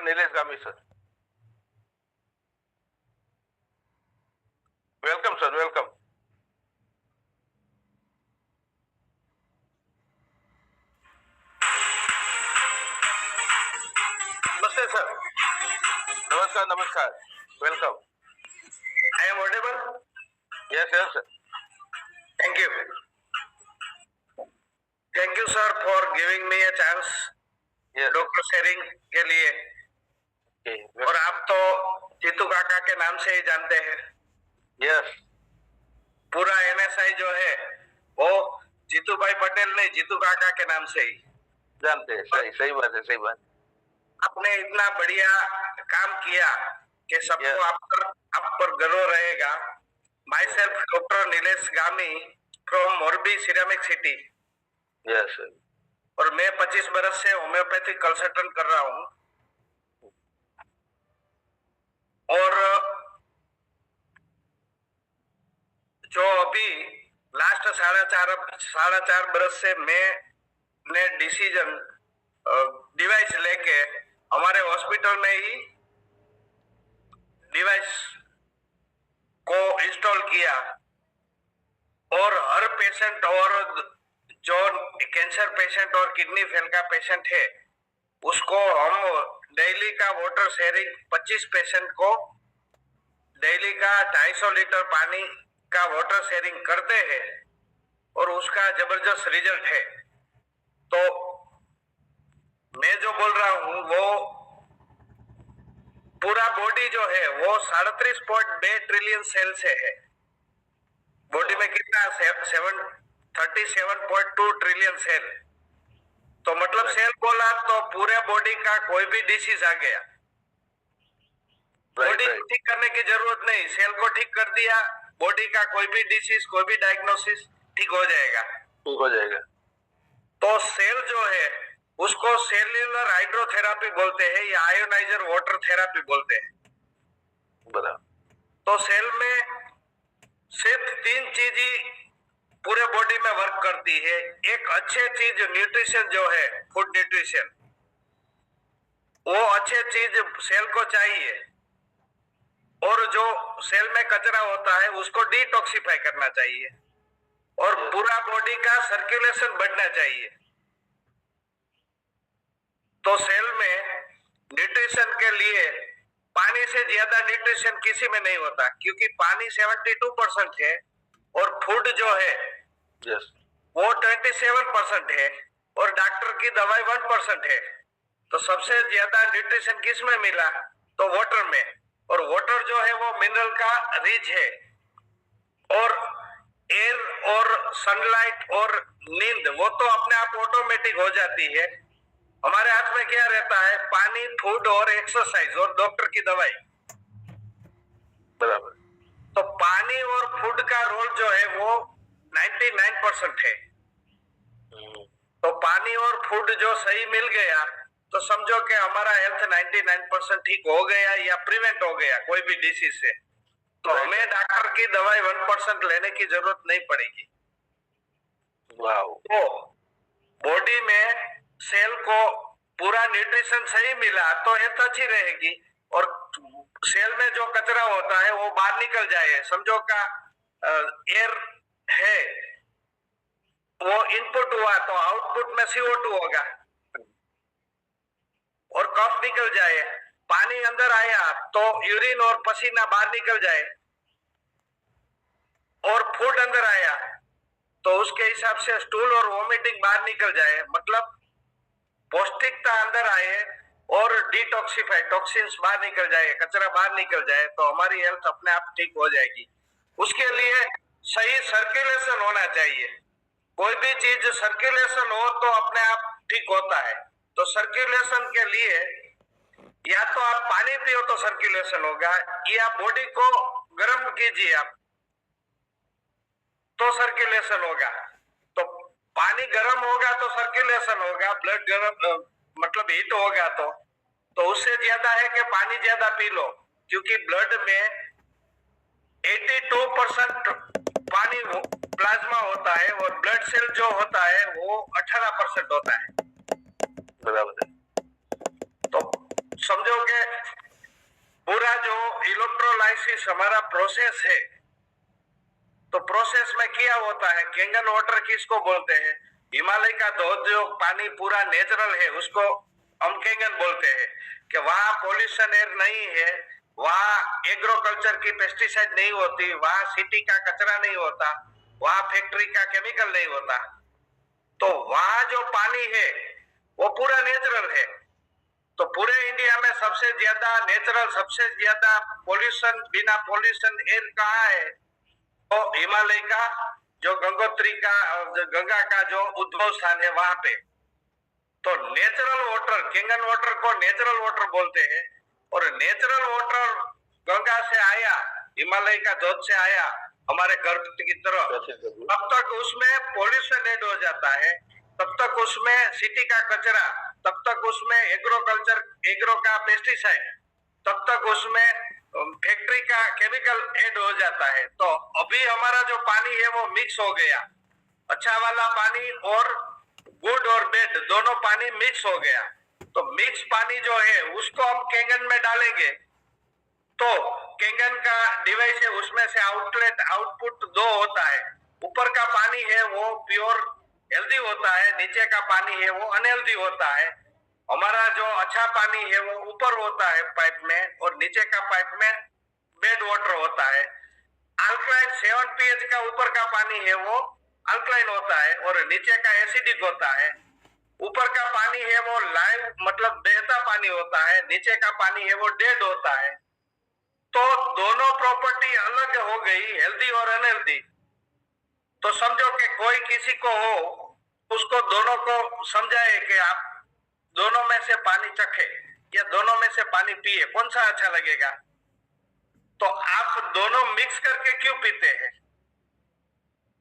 Nilesh Gami, sir. Welcome, sir. Welcome. Namaste, sir. Namaskar, namaskar. Welcome. I am audible? Yes, yes, sir. Thank you. Thank you, sir, for giving me a chance. Yes. Doctor sharing के लिए। Okay. और आप तो जीतू काका के नाम से ही जानते हैं। Yes. पूरा एनएसआई जो है वो जीतू भाई पटेल नहीं, जीतू काका के नाम से ही जानते हैं। सही सही बात है, सही बात। आपने इतना बढ़िया काम किया कि सबको Yes. आप पर गर्व रहेगा। माई सेल्फ डॉक्टर नीलेश गामी from Morbi ceramic city. Yes, sir. और मैं 25 बरस से होम्योपैथिक कंसल्टेंट कर रहा हूँ। और जो अभी लास्ट साढ़े चार बरस से मैंने डिसीजन डिवाइस लेके हमारे हॉस्पिटल में ही डिवाइस को इंस्टॉल किया। और हर पेशेंट और जो कैंसर पेशेंट और किडनी फेल का पेशेंट है उसको हम डेली का वाटर शेयरिंग 25 पेशेंट को डेली का 250 लीटर पानी का वाटर शेयरिंग करते हैं और उसका जबरदस्त रिजल्ट है। तो मैं जो बोल रहा हूँ वो पूरा बॉडी जो है वो 37.2 ट्रिलियन सेल से है। बॉडी में कितना 37.2 ट्रिलियन सेल। तो मतलब सेल बोला तो पूरे बॉडी का कोई भी डिसीज आ गया। बॉडी को ठीक करने की जरूरत नहीं, सेल को ठीक कर दिया, बॉडी का कोई भी डिसीज कोई भी डायग्नोसिस ठीक हो जाएगा। ठीक हो जाएगा। तो सेल जो है उसको सेल्यूलर हाइड्रोथेरापी बोलते हैं या आयोनाइजर वाटर थेरापी बोलते हैं। बराबर। तो सेल में सिर्फ 3 चीज ही पूरे बॉडी में वर्क करती है। एक अच्छे चीज न्यूट्रिशन जो है फूड न्यूट्रिशन, वो अच्छे चीज सेल को चाहिए। और जो सेल में कचरा होता है उसको डिटॉक्सिफाई करना चाहिए और पूरा बॉडी का सर्कुलेशन बढ़ना चाहिए। तो सेल में न्यूट्रिशन के लिए पानी से ज्यादा न्यूट्रिशन किसी में नहीं होता, क्योंकि पानी 72% है और फूड जो है Yes. वो 27% है और डॉक्टर की दवाई 1% है। तो सबसे ज्यादा न्यूट्रिशन किस में मिला? तो वाटर में। और वाटर जो है वो मिनरल का रिच है। और एयर और सनलाइट और नींद वो तो अपने आप ऑटोमेटिक हो जाती है। हमारे हाथ में क्या रहता है? पानी, फूड और एक्सरसाइज और डॉक्टर की दवाई। बराबर। तो पानी और फूड का रोल जो है वो 99% है। तो पानी और फूड जो सही मिल गया तो समझो कि हमारा हेल्थ 99% ठीक हो गया या प्रिवेंट हो गया कोई भी डिसीज से। तो हमें डॉक्टर की दवाई 1% लेने की जरूरत नहीं पड़ेगी। वाओ। तो बॉडी में सेल को पूरा न्यूट्रिशन सही मिला तो हेल्थ अच्छी रहेगी और सेल में जो कचरा होता है वो बाहर निकल जाए। समझो का एयर है वो इनपुट हुआ तो आउटपुट में CO2 होगा और कफ निकल जाए। पानी अंदर आया तो यूरिन और पसीना बाहर निकल जाए। और फूड अंदर आया तो उसके हिसाब से स्टूल और वोमिटिंग बाहर निकल जाए। मतलब पौष्टिकता अंदर आए और डिटॉक्सिफाई टॉक्सिन्स बाहर निकल जाए, कचरा बाहर निकल जाए तो हमारी हेल्थ अपने आप ठीक हो जाएगी। उसके लिए सही सर्कुलेशन होना चाहिए। कोई भी चीज सर्कुलेशन हो तो अपने आप ठीक होता है। तो सर्कुलेशन के लिए या तो आप पानी पियो तो सर्कुलेशन होगा, या बॉडी को गर्म कीजिए आप तो सर्कुलेशन होगा। तो पानी गर्म होगा तो सर्कुलेशन होगा, ब्लड गर्म मतलब हीट होगा तो उससे ज्यादा है कि पानी ज्यादा पी लो, क्योंकि ब्लड में 82% पानी प्लाज्मा होता है और ब्लड सेल जो होता है वो 18% होता है। बराबर है। तो समझो इलेक्ट्रोलाइसिस हमारा प्रोसेस है, तो प्रोसेस में क्या होता है, कैंगन वाटर किसको बोलते हैं? हिमालय का धोध जो पानी पूरा नेचुरल है उसको हम कैंगन बोलते हैं, कि वहाँ पॉल्यूशन एयर नहीं है, वहाँ एग्रोकल्चर की पेस्टिसाइड नहीं होती, वहाँ सिटी का कचरा नहीं होता, वहाँ फैक्ट्री का केमिकल नहीं होता, तो वहाँ जो पानी है वो पूरा नेचुरल है। तो पूरे इंडिया में सबसे ज्यादा नेचुरल, सबसे ज्यादा पॉल्यूशन, बिना पॉल्यूशन एयर कहाँ है? तो हिमालय का जो गंगोत्री का, गंगा का जो उद्भव स्थान है वहां पे। तो नेचुरल वाटर, कैंगन वाटर को नेचुरल वाटर बोलते हैं, और नेचुरल वाटर गंगा से आया, हिमालय का धोध से आया हमारे घर की तरफ, तब तक उसमें पॉल्यूशन ऐड हो जाता है, तब तक उसमें सिटी का कचरा, तब तक उसमें एग्रोकल्चर, एग्रो का पेस्टिसाइड, तब तक उसमें फैक्ट्री का केमिकल ऐड हो जाता है। तो अभी हमारा जो पानी है वो मिक्स हो गया, अच्छा वाला पानी और गुड और बैड दोनों पानी मिक्स हो गया। तो मिक्स पानी जो है उसको हम कैंगन में डालेंगे, तो कैंगन का डिवाइस है, उसमें से आउटलेट, आउटपुट दो होता है। ऊपर का पानी है वो प्योर हेल्दी होता है, नीचे का पानी है वो अनहेल्दी होता है। हमारा जो अच्छा पानी है वो ऊपर होता है पाइप में, और नीचे का पाइप में बेड वाटर होता है। अल्कलाइन 7 pH का ऊपर का पानी है वो अल्कलाइन होता है, और नीचे का एसिडिक होता है। ऊपर का पानी है वो लाइव, मतलब बहता पानी होता है, नीचे का पानी है वो डेड होता है। तो दोनों प्रॉपर्टी अलग हो गई, हेल्दी और अनहेल्दी। तो समझो कि कोई किसी को हो, उसको दोनों को समझाए कि आप दोनों में से पानी चखे या दोनों में से पानी पिए, कौन सा अच्छा लगेगा? तो आप दोनों मिक्स करके क्यों पीते हैं?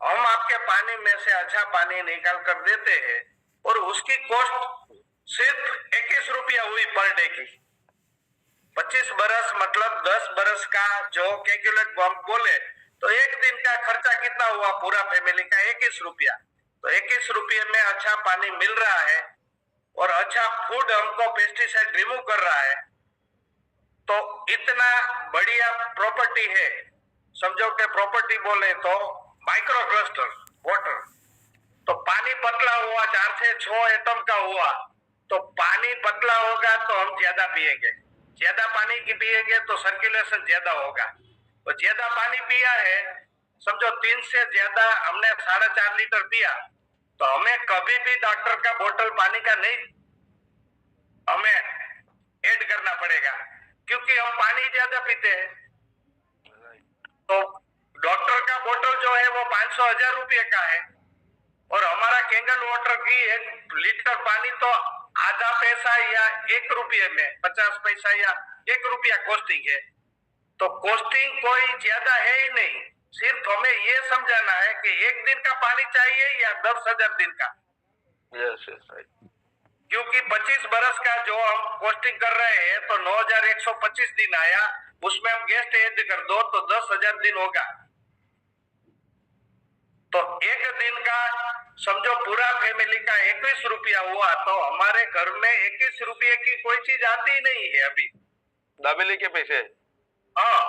हम आपके पानी में से अच्छा पानी निकाल कर देते हैं, और उसकी कॉस्ट सिर्फ 21 रुपया हुई पर डे की। 25 बरस मतलब 10 बरस का जो कैलकुलेट हम बोले, तो एक दिन का खर्चा कितना हुआ पूरा फैमिली का? 21 रुपया। तो 21 रुपये में अच्छा पानी मिल रहा है, और अच्छा फूड हमको पेस्टिसाइड रिमूव कर रहा है। तो इतना बढ़िया प्रॉपर्टी है, समझो कि प्रॉपर्टी बोले तो माइक्रो क्लस्टर वाटर। तो पानी पतला हुआ, 4 से 6 एटम का हुआ, तो पानी पतला होगा तो हम ज्यादा पिएंगे, ज्यादा पानी की पिएंगे तो सर्कुलेशन ज्यादा होगा। तो ज्यादा पानी पिया है, समझो 3 से ज्यादा हमने 4.5 लीटर पिया, तो हमें कभी भी डॉक्टर का बोतल पानी का नहीं हमें ऐड करना पड़ेगा, क्योंकि हम पानी ज्यादा पीते हैं। तो डॉक्टर का बोतल जो है वो 500-1000 रुपये का है, और हमारा कैंगन वाटर की 1 लीटर पानी तो आधा पैसा या 1 रुपये में, 50 पैसा या 1 रुपया कॉस्टिंग है। तो कॉस्टिंग कोई ज्यादा है ही नहीं, सिर्फ हमें ये समझाना है कि 1 दिन का पानी चाहिए या 10,000 दिन का। Yes yes right. क्योंकि 25 बरस का जो हम कॉस्टिंग कर रहे हैं, तो 9125 दिन आया, उसमें हम गेस्ट ऐड कर दो तो 10,000 दिन होगा। तो 1 दिन का समझो पूरा फैमिली का 21 रुपया हुआ, तो हमारे घर में 21 रुपये की कोई चीज आती ही नहीं है अभी, दाबेली के पैसे। हाँ।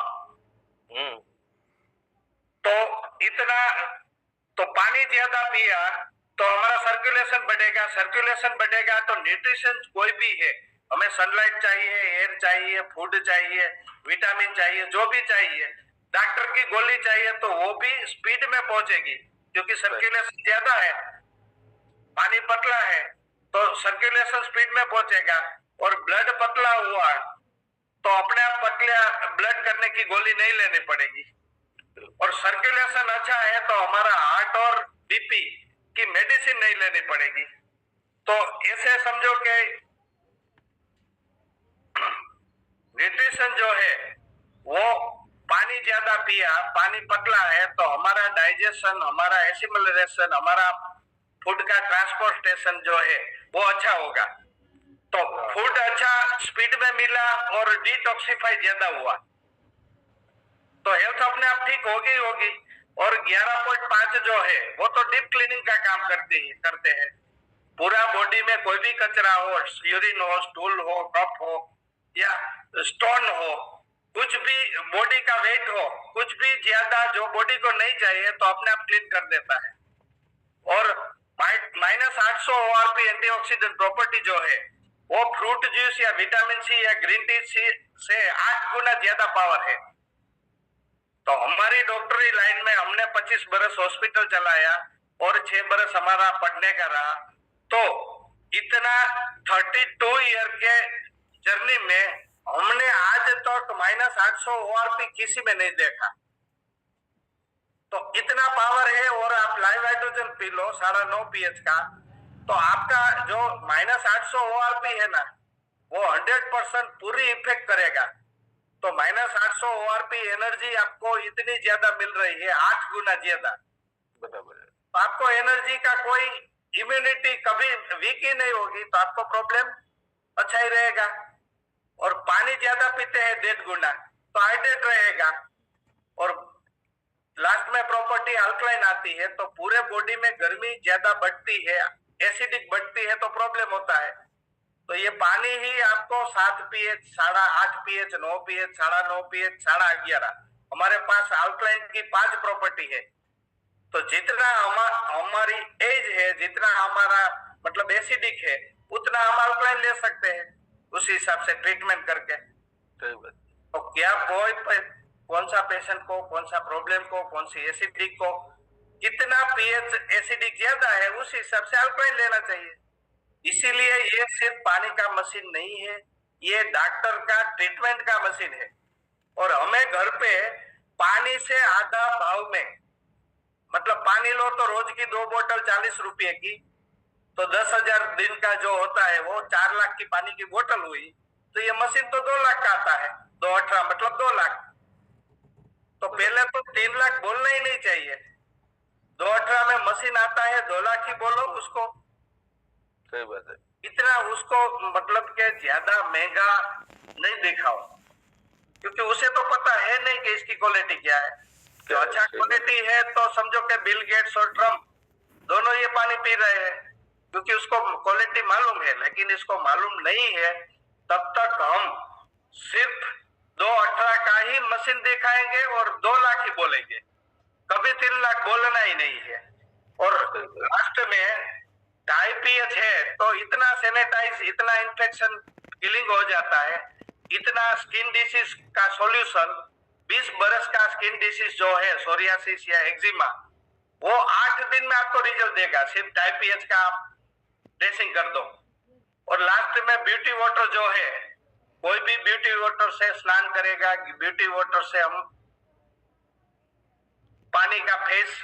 तो इतना, तो पानी ज्यादा पिया तो हमारा सर्कुलेशन बढ़ेगा, सर्कुलेशन बढ़ेगा तो न्यूट्रिशन कोई भी है, हमें सनलाइट चाहिए, एयर चाहिए, फूड चाहिए, विटामिन चाहिए, जो भी चाहिए, डॉक्टर की गोली चाहिए, तो वो भी स्पीड में पहुंचेगी, क्योंकि सर्कुलेशन ज्यादा है, पानी पतला है, तो सर्कुलेशन स्पीड में पहुंचेगा। और ब्लड पतला हुआ तो अपने आप पतला ब्लड करने की गोली नहीं लेनी पड़ेगी, और सर्कुलेशन अच्छा है तो हमारा हार्ट और बीपी की मेडिसिन नहीं लेनी पड़ेगी। तो ऐसे समझो कि न्यूट्रिशन जो है वो पानी ज्यादा पिया, पानी पतला है तो हमारा डाइजेशन, हमारा एसिमिलेशन, हमारा फूड का ट्रांसपोर्टेशन जो है वो अच्छा होगा। तो फूड अच्छा स्पीड में मिला और डिटॉक्सिफाई ज्यादा हुआ, तो हेल्थ अपने आप ठीक होगी होगी। और 11.5 जो है वो तो डीप क्लीनिंग का काम करते हैं। पूरा बॉडी में कोई भी कचरा हो, यूरिन हो, स्टूल हो, कफ हो या स्टोन हो, कुछ भी बॉडी का वेट हो, कुछ भी ज्यादा जो बॉडी को नहीं चाहिए तो अपने आप क्लीन कर देता है। और -800 ORP एंटीऑक्सीडेंट प्रॉपर्टी जो है वो फ्रूट जूस या विटामिन सी या ग्रीन टी से 8 गुना ज्यादा पावर है। तो हमारी डॉक्टरी लाइन में हमने 25 बरस हॉस्पिटल चलाया और 6 बरस हमारा पढ़ने का रहा। तो इतना 32 ईयर के जर्नी में हमने आज तक -800 ORP किसी में नहीं देखा। तो इतना पावर है। और आप live hydrogen P low 9.5 pH का, तो आपका जो -800 ORP है ना वो 100% पूरी इफेक्ट करेगा। तो -800 ORP एनर्जी आपको इतनी ज्यादा मिल रही है, 8 गुना ज्यादा। बराबर है। तो आपको एनर्जी का कोई इम्यूनिटी कभी वीक ही नहीं होगी, तो आपको प्रॉब्लम अच्छा ही रहेगा। और पानी ज्यादा पीते हैं 1.5 गुना तो हाइड्रेट रहेगा। और लास्ट में प्रॉपर्टी अल्कलाइन आती है तो पूरे बॉडी में गर्मी ज्यादा बढ़ती है, एसिडिक बढ़ती है तो प्रॉब्लम होता है। तो ये पानी ही आपको 7 pH, 8.5 pH, 9 pH, 9.5 pH, 11.5 हमारे पास अल्कलाइन की 5 प्रॉपर्टी है। तो जितना हमारी एज है, जितना हमारा मतलब एसिडिक है, उतना हम अल्कलाइन ले सकते हैं उस हिसाब से ट्रीटमेंट करके। सही बात। तो क्या कौन सा पेशेंट को, कौन सा प्रॉब्लम को, कौन सी एसिडिक को कितना पीएच एसिडिक ज्यादा है उस हिसाब से अल्कलाइन लेना चाहिए। इसीलिए ये सिर्फ पानी का मशीन नहीं है, ये डॉक्टर का ट्रीटमेंट का मशीन है। और हमें घर पे पानी से आधा भाव में, मतलब पानी लो तो रोज की 2 बोतल 40 रुपए की, तो 10,000 दिन का जो होता है वो 4 लाख की पानी की बोतल हुई। तो ये मशीन तो 2 लाख का आता है, 218 मतलब 2 लाख। तो पहले तो 3 लाख बोलना ही नहीं चाहिए। 218 में मशीन आता है, 2 लाख ही बोलो उसको। सही बात है। इतना उसको मतलब के ज्यादा महंगा नहीं दिखाओ, क्योंकि उसे तो पता है नहीं कि इसकी क्वालिटी क्या है। तो अच्छा क्वालिटी है तो समझो कि बिल गेट्स और ट्रम्प दोनों ये पानी पी रहे हैं, क्योंकि उसको क्वालिटी मालूम है। लेकिन इसको मालूम नहीं है तब तक हम सिर्फ 218 का ही मशीन दिखाएंगे और 2 लाख ही बोलेंगे, कभी 3 लाख बोलना ही नहीं है। और लास्ट में 2.5 pH है तो इतना सैनिटाइज, इतना इन्फेक्शन किलिंग हो जाता है, इतना स्किन डिसीज का सॉल्यूशन 20 बरस का स्किन डिसीज जो है सोरियासिस या एक्जिमा, वो 8 दिन में आपको रिजल्ट देगा। सिर्फ 2.5 pH का आप ड्रेसिंग कर दो। और लास्ट में ब्यूटी वाटर जो है, कोई भी ब्यूटी वाटर से स्नान करेगा, ब्यूटी वाटर से हम पानी का फेस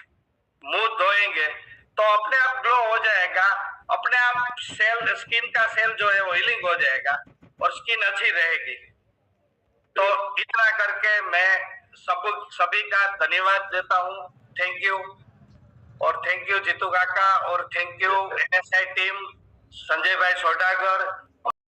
मुंह धोएंगे तो अपने आप ग्लो हो जाएगा, अपने आप सेल, स्किन का सेल जो है वो हीलिंग हो जाएगा और स्किन अच्छी रहेगी। तो इतना करके मैं सभी का धन्यवाद देता हूँ। Thank you. और थैंक यू जीतू काका, और thank you NSI team, Sanjay भाई सौदागर,